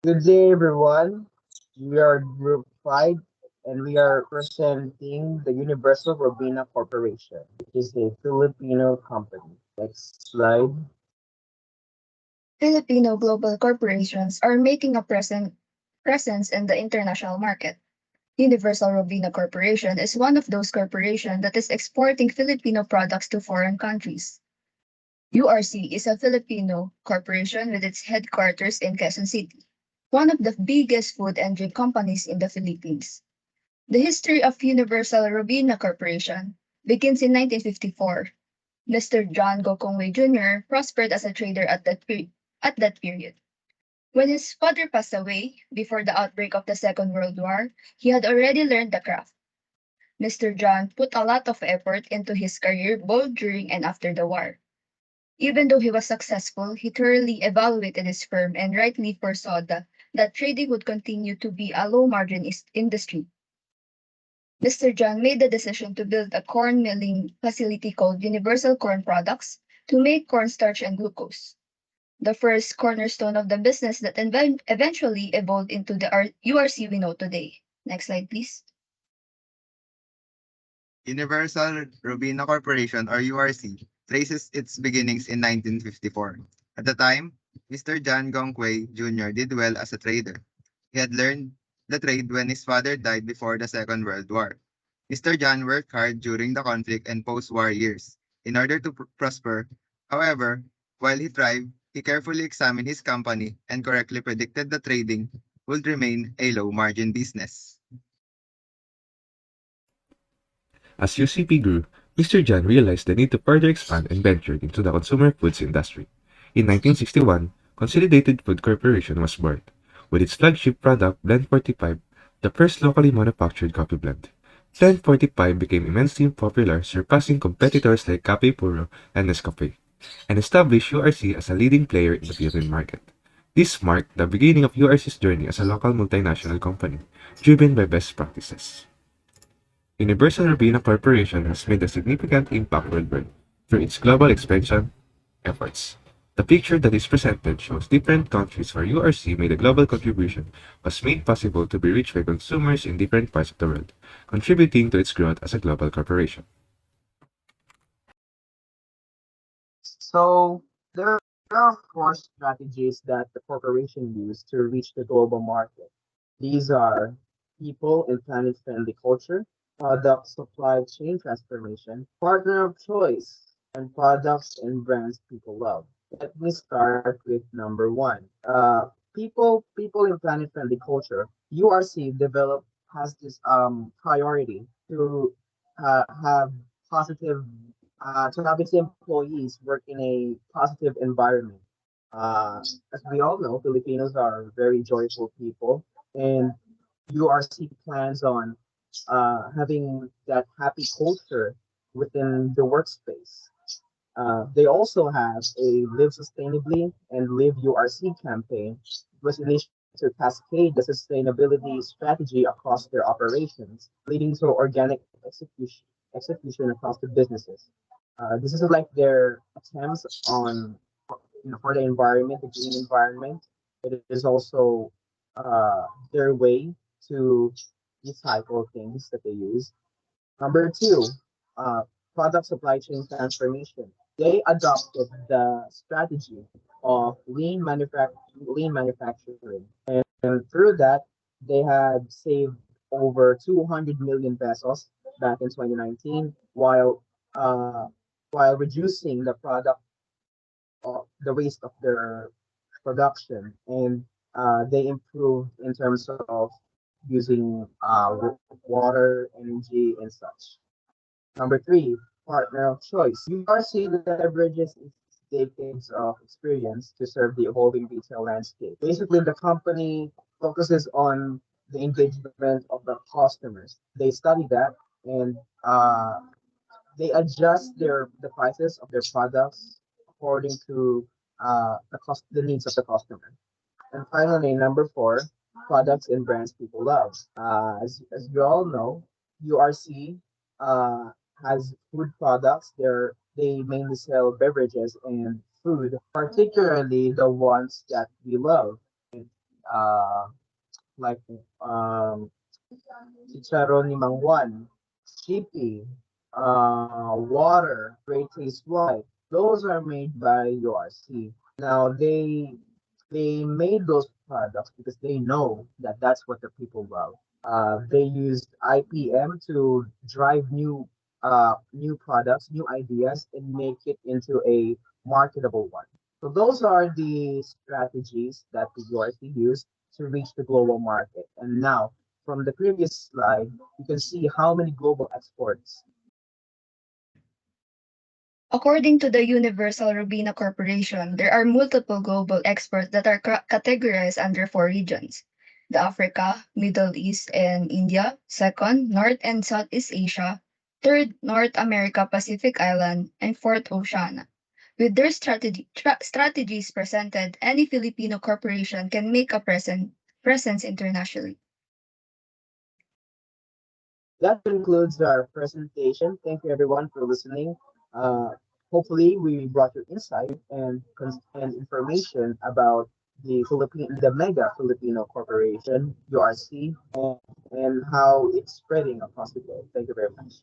Good day, everyone. We are Group 5 and we are presenting the Universal Robina Corporation, which is a Filipino company. Next slide. Filipino global corporations are making a presence in the international market. Universal Robina Corporation is one of those corporations that is exporting Filipino products to foreign countries. URC is a Filipino corporation with its headquarters in Quezon City, one of the biggest food and drink companies in the Philippines. The history of Universal Robina Corporation begins in 1954. Mr. John Gokongwei Jr. prospered as a trader at that period. When his father passed away before the outbreak of the Second World War, he had already learned the craft. Mr. John put a lot of effort into his career both during and after the war. Even though he was successful, he thoroughly evaluated his firm and rightly foresaw that trading would continue to be a low margin industry. Mr. John made the decision to build a corn milling facility called Universal Corn Products to make cornstarch and glucose, the first cornerstone of the business that eventually evolved into the URC we know today. Next slide, please. Universal Robina Corporation or URC traces its beginnings in 1954. At the time, Mr. John Gongwei Jr. did well as a trader. He had learned the trade when his father died before the Second World War. Mr. John worked hard during the conflict and post-war years in order to prosper. However, while he thrived, he carefully examined his company and correctly predicted that trading would remain a low-margin business. As UCP grew, Mr. John realized the need to further expand and ventured into the consumer foods industry. In 1961, Consolidated Food Corporation was born, with its flagship product Blend 45, the first locally manufactured coffee blend. Blend 45 became immensely popular, surpassing competitors like Cafe Puro and Nescafe, and established URC as a leading player in the Philippine market. This marked the beginning of URC's journey as a local multinational company, driven by best practices. Universal Robina Corporation has made a significant impact worldwide through its global expansion efforts. The picture that is presented shows different countries where URC made a global contribution was made possible to be reached by consumers in different parts of the world, contributing to its growth as a global corporation. So there are four strategies that the corporation used to reach the global market. These are people and planet-friendly culture, product supply chain transformation, partner of choice, and products and brands people love. Let me start with number one. People in planet-friendly culture. URC developed has this priority to have positive to have its employees work in a positive environment. As we all know, Filipinos are very joyful people, and URC plans on having that happy culture within the workspace. They also have a Live Sustainably and Live URC campaign, which initiated to cascade the sustainability strategy across their operations, leading to organic execution across the businesses. This is like their attempts on, for the environment, the green environment. It is also their way to recycle things that they use. Number two, uh, product supply chain transformation. They adopted the strategy of lean manufacturing, and through that, they had saved over 200 million pesos back in 2019, uh, while reducing the waste of their production, and they improved in terms of using water, energy, and such. Number three, partner of choice. URC leverages its decades of experience to serve the evolving retail landscape. Basically, the company focuses on the engagement of the customers. They study that, and they adjust the prices of their products according to the needs of the customer. And finally, number four, products and brands people love. As you all know, URC uh, has food products. They mainly sell beverages and food, particularly the ones that we love. like um, Chicharon ni Mang Juan, Shippy, Water, Great Taste White. Those are made by URC. Now they made those products because they know that that's what the people love. They used IPM to drive new products, new ideas, and make it into a marketable one. So those are the strategies that the URC used to reach the global market. And now, from the previous slide, you can see how many global exports. According to the Universal Robina Corporation, there are multiple global exports that are categorized under four regions: the Africa, Middle East, and India; second, North and Southeast Asia; third, North America, Pacific Island; and fourth, Oceania. With their strategies presented, any Filipino corporation can make a presence internationally. That concludes our presentation. Thank you everyone for listening. Uh, Hopefully we brought you insight and information about the Mega Filipino Corporation (URC) and how it's spreading across the globe. Thank you very much.